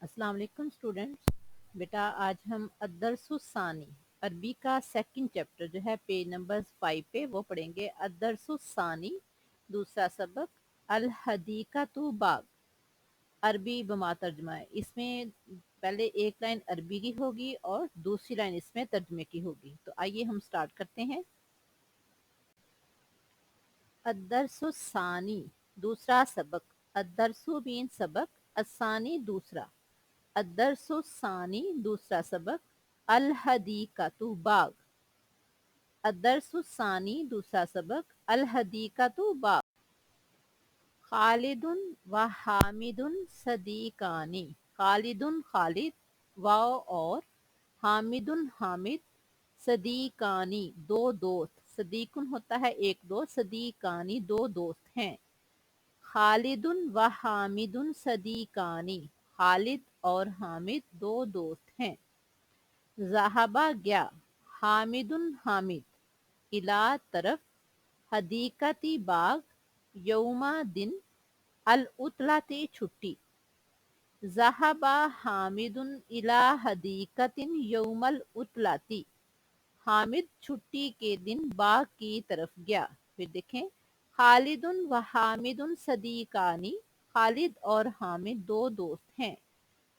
अस्सलाम वालेकुम स्टूडेंट्स। बेटा आज हम अद्दरसुस्सानी अरबी का सेकंड चैप्टर जो है पेज नंबर 5 पे वो पढ़ेंगे। अद्दरसुस्सानी दूसरा सबक अल हदीकतु बाग अरबी बमा तर्जमा है। इसमें पहले एक लाइन अरबी की होगी और दूसरी लाइन इसमें तर्जमे की होगी। तो आइए हम स्टार्ट करते हैं। अद्दरसुस्सानी दूसरा सबक। अद्दरसु मीन सबक, अस्सानी दूसरा। अद्दरसुस्सानी दूसरा सबक अल हदीकतु बाग। अद्दरसुस्सानी दूसरा सबक अल हदीकतु बाग। खालिदुन व हामिदुन सदीकानी। खालिदुन खालिद, वाव और हामिदुन हामिद, सदीकानी दो दोस्त। सदीकुन होता है एक दोस्त, सदीकानी दो दोस्त हैं। खालिदुन व हामिदुन सदीकानी, खालिद और हामिद दो दोस्त हैं। ज़हाबा गया, हामिदुन हामिद, इला तरफ, हदीकती बाग, यौमा दिन, अल उतलाती छुट्टी। ज़हाबा हामिदुन इला हदीकतिन यौमल उतलाती, हामिद छुट्टी के दिन बाग की तरफ गया। फिर देखें, खालिदुन व हामिदुन सदीकानी, खालिद और हामिद दो दोस्त हैं।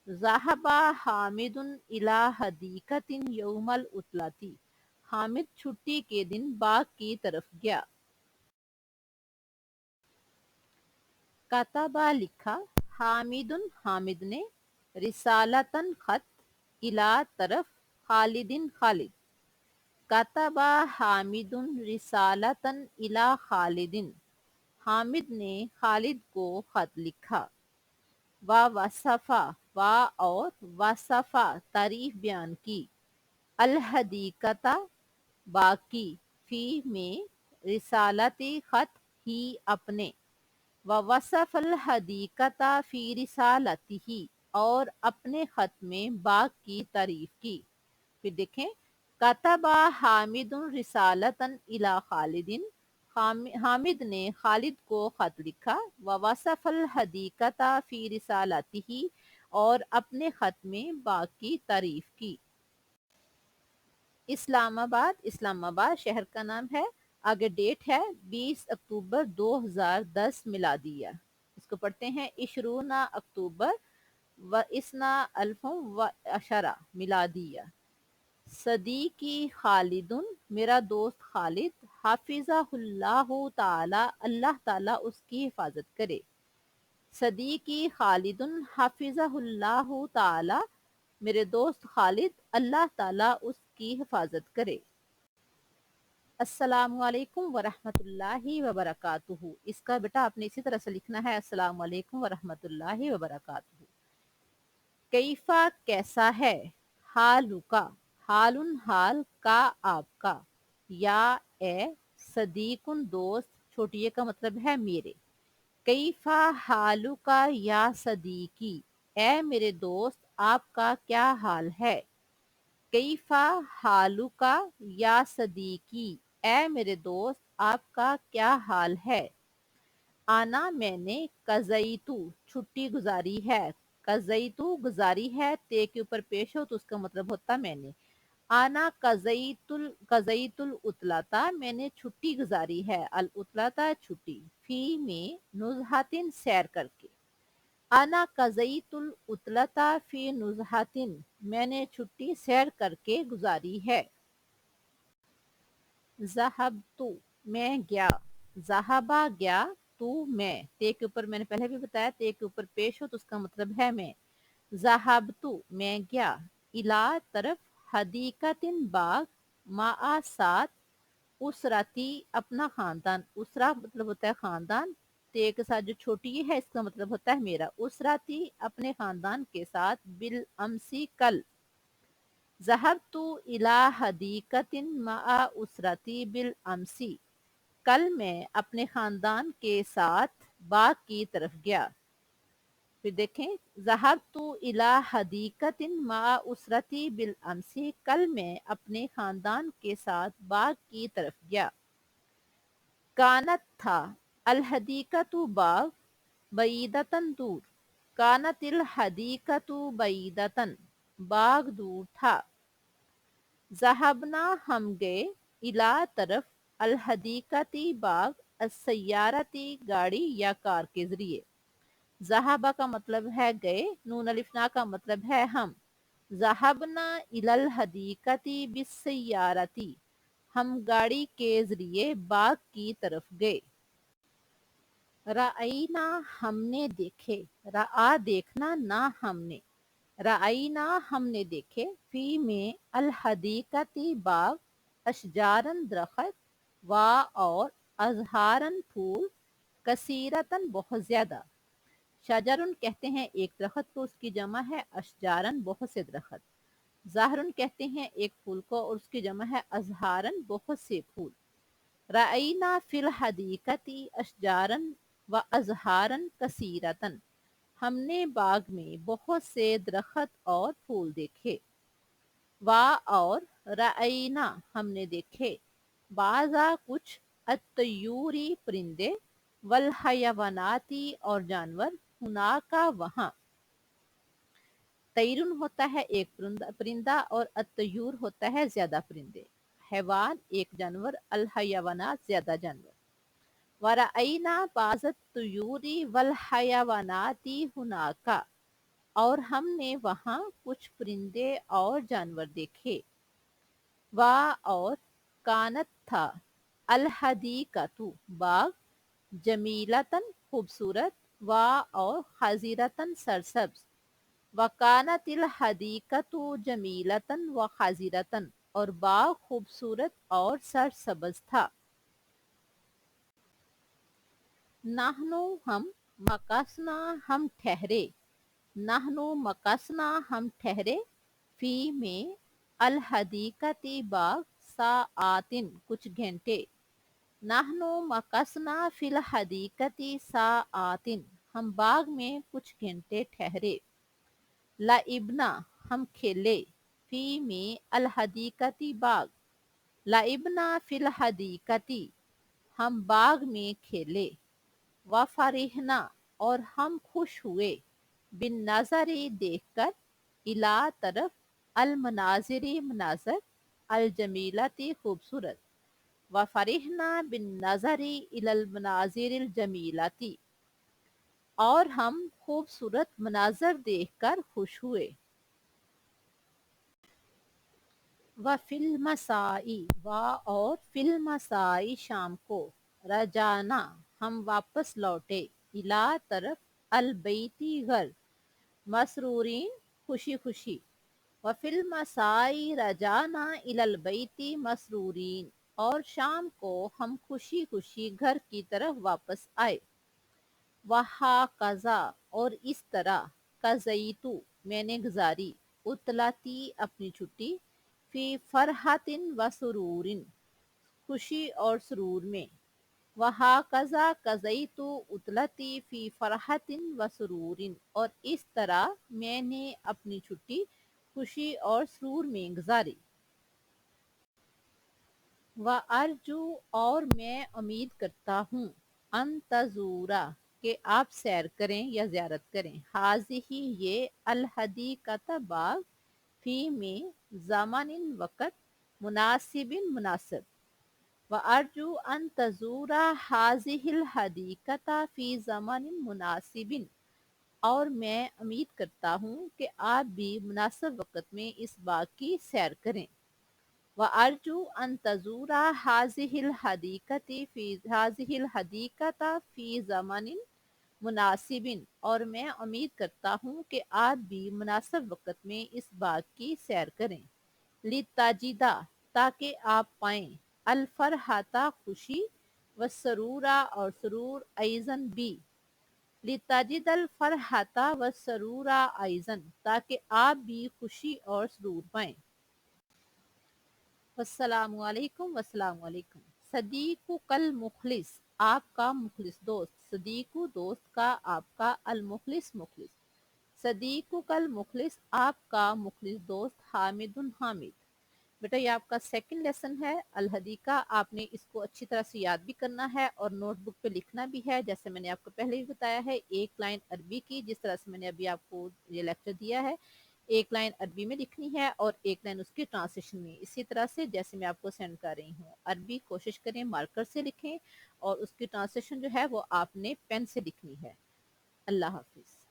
ज़हाबा हामिदुन इला हदीकतिन यौमल उतलाती, हामिद छुट्टी के दिन बाग की तरफ गया। कतबा लिखा, हामिदुन हामिद ने, रिसालतन खत, इला तरफ, खालिदिन खालिद। कतबा हामिदुन रिसालतन इला खालिदिन, हामिद ने खालिद को खत लिखा। वा वसफ़ा, वा और वसफ़ा तारीफ बयान की। अल हदीकता बाकी, फी में, रिसालती खत ही अपने। व वसफ़ल हदीकता फी रिसालतिही, और अपने खत में बाग की तारीफ की। फिर देखें, कतबा हामिदुन रिसालतन इला खालिदिन, हामिद ने खालिद को खत लिखा। व वसफ़ल हदीकता फी रिसालतिही, और अपने खत में बाग की तारीफ की। इस्लामाबाद, इस्लामाबाद शहर का नाम है। आगे डेट है 20 अक्टूबर 2010 मिलादिया। इसको पढ़ते हैं इशरूना अक्टूबर व इसना अल्फम व अशरा मिलादिया। सदीकी खालिदुन, मेरा दोस्त खालिद, हाफिज़हुल्लाहु ताला, अल्लाह ताला उसकी हिफाजत करे। सदीकी खालिदुन हाफिज़हुल्लाहु ताला, मेरे दोस्त खालिद, अल्लाह ताला उसकी हिफाजत करे। अस्सलामु अलैकुम वरहमतुल्लाहि वबरकातुहू। इसका बेटा आपने इसी तरह से लिखना है, अस्सलामु अलैकुम वरहमतुल्लाहि वबरकातुहू। कैफा कैसा है, हालुका, हालुन हाल, का आपका, या ए सदीकुन दोस्त, छोटी ए का मतलब है मेरे। कैफा हालुका या सदीकी, ए मेरे दोस्त आपका क्या हाल है। कैफा हालुका या सदीकी, ए मेरे दोस्त आपका क्या हाल है। आना मैंने, कज़ईतु छुट्टी गुजारी है, कज़ईतु गुजारी है, ते के ऊपर पेश हो तो उसका मतलब होता मैंने। आना कज़ईतुल उतलाता, मैंने छुट्टी गुजारी है, अल उतलाता छुट्टी, फी में, नुज़हातिन सैर करके। आना कज़ईतुल उतलाता फी नुज़हातिन, मैंने छुट्टी सैर करके गुजारी है। ज़हबतु मैं गया, ज़हाबा गया, तू मैं, ते के ऊपर मैंने पहले भी बताया ते के ऊपर पेश हो तो उसका मतलब है मैं। ज़हबतु मैं गया, इला तरफ, हदीकतिन बाग, माआ साथ, उसराती अपना खानदान, उसरा मतलब होता है खानदान, ते के साथ जो छोटी है इसका मतलब होता है मेरा। उसराती अपने खानदान के साथ, बिल अमसी कल। ज़हबतु इला हदीकतिन मआ उसरती बिल अमसी, कल मैं अपने खानदान के साथ बाग की तरफ गया। फिर देखें, ज़हबतु इला हदीकतिन मआ उसरती बिल अमसी, कल मैं अपने खानदान के साथ बाग की तरफ गया। कानत था, अल हदीकतु बाग, बईदतन दूर, کانتل حدیقۃ بعیدتن، باغ دور تھا، ذہبنا ہم گئے، الا طرف، الحدیقتی باغ، السیارتی گاڑی یا کار کے ذریعے۔ ذہبہ کا مطلب ہے گئے، نون الفنا کا مطلب ہے ہم۔ ذہبنا الی الحدیقتی بالسیارتی، ہم گاڑی کے ذریعے باغ کی طرف گئے۔ رأینا ہم نے دیکھے، رآ دیکھنا، نہ ہم نے، رأینا ہم نے دیکھے، فی میں، الحدیقتی باغ، اشجارن درخت، وا اور، ازہارن پھول، کثیرتن بہت زیادہ۔ شجرن کہتے ہیں ایک درخت کو، اس کی جمع ہے اشجارن بہت سے درخت۔ زہرن کہتے ہیں ایک پھول کو اور اس کی جمع ہے ازہارن بہت سے پھول۔ رأینا فی الحدیقتی اشجارن و ازہارن کثیرتن، ہم نے باغ میں بہت سے درخت اور پھول دیکھے۔ وا اور، رأینا ہم نے دیکھے، بعضا کچھ، الطیوری پرندے، والحیواناتی اور جانور، ہناکا وہاں۔ طیرن ہوتا ہے ایک پرندہ اور الطیور ہوتا ہے زیادہ پرندے۔ حیوان ایک جانور، الحیوانات زیادہ جانور۔ ورأینا بعض الطیور والحیوانات ہناکا، اور ہم نے وہاں کچھ پرندے اور جانور دیکھے۔ وا اور، کانت تھا، الحدیقۃ باغ، جمیلتن خوبصورت، وا اور، خضرتن سرسبز۔ وکانت الحدیقۃ جمیلتن و خضرتن، اور باغ خوبصورت اور سرسبز تھا۔ نحنو ہم، مکثنا ہم ٹھہرے، نحنو مکثنا ہم ٹھہرے، فی میں، الحدیقتی باغ، ساعاتن کچھ گھنٹے۔ نحنو مکثنا فی الحدیقتی ساعاتن، ہم باغ میں کچھ گھنٹے ٹھہرے۔ لعبنا ہم کھیلے، فی میں، الحدیقتی باغ، لعبنا فی الحدیقتی، ہم باغ میں کھیلے۔ وفرحنا اور ہم خوش ہوئے، بالنظر دیکھ کر، الا طرف، المناظر مناظر، الجمیلتی خوبصورت۔ وفرحنا بالنظر الی المناظر الجمیلتی، اور ہم خوبصورت مناظر دیکھ کر خوش ہوئے۔ وفی المساء، وا اور، فی المساء شام کو، رجعنا ہم واپس لوٹے، الا طرف، البیتی گھر، مسرورین خوشی خوشی۔ وفی المساء رجعنا الی البیت مسرورین، اور شام کو ہم خوشی خوشی گھر کی طرف واپس آئے۔ وہکذا اور اس طرح، قضیت میں نے گزاری، عطلتی اپنی چھٹی، فی فرحۃ و سرور خوشی اور سرور میں۔ وہکذا قضیت عطلتی فی فرحۃ و سرور، اور اس طرح میں نے اپنی چھٹی خوشی اور سرور میں گزاری۔ وارجو اور میں امید کرتا ہوں، ان تزورا کہ آپ سیر کریں یا زیارت کریں، حاضہ یہ، الحدیقۃ باغ، فی میں، زمن وقت، مناسب مناسب۔ وارجو ان تزورا حاضہ الحدیقۃ فی زمن مناسب، اور میں امید کرتا ہوں کہ آپ بھی مناسب وقت میں اس باغ کی سیر کریں۔ وَأَرْجُو أَن تَزُورَ هَٰذِهِ الْحَدِيقَةَ فِي زَمَنٍ مُنَاسِبٍ، اور میں امید کرتا ہوں کہ آپ بھی مناسب وقت میں اس باغ کی سیر کریں۔ لِتَجِدَ تاکہ آپ پائیں، الفرحۃ خوشی، والسرور اور سرور، ایضاً بھی۔ لِتَجِدَ الفرحۃ والسرور ایضاً تاکہ آپ بھی خوشی اور سرور پائیں۔ السلام علیکم، والسلام علیکم۔ صدیق کل مخلص، آپ کا مخلص دوست، صدیق دوست کا، آپ کا، المخلص مخلص، صدیق کل مخلص آپ کا مخلص دوست، حامد حامد۔ बेटा ये आपका सेकंड लेसन है अलहदीका। आपने इसको अच्छी तरह से याद भी करना है और नोटबुक पे लिखना भी है। जैसे मैंने आपको पहले भी बताया है, एक लाइन अरबी की, जिस तरह से मैंने अभी आपको ये लेक्चर दिया है, एक लाइन अरबी में लिखनी है और एक लाइन उसकी ट्रांसलेशन में, इसी तरह से जैसे मैं आपको सेंड कर रही हूँ। अरबी कोशिश करें मार्कर से लिखें और उसकी ट्रांसलेशन जो है वो आपने पेन से लिखनी है। अल्लाह हाफिज।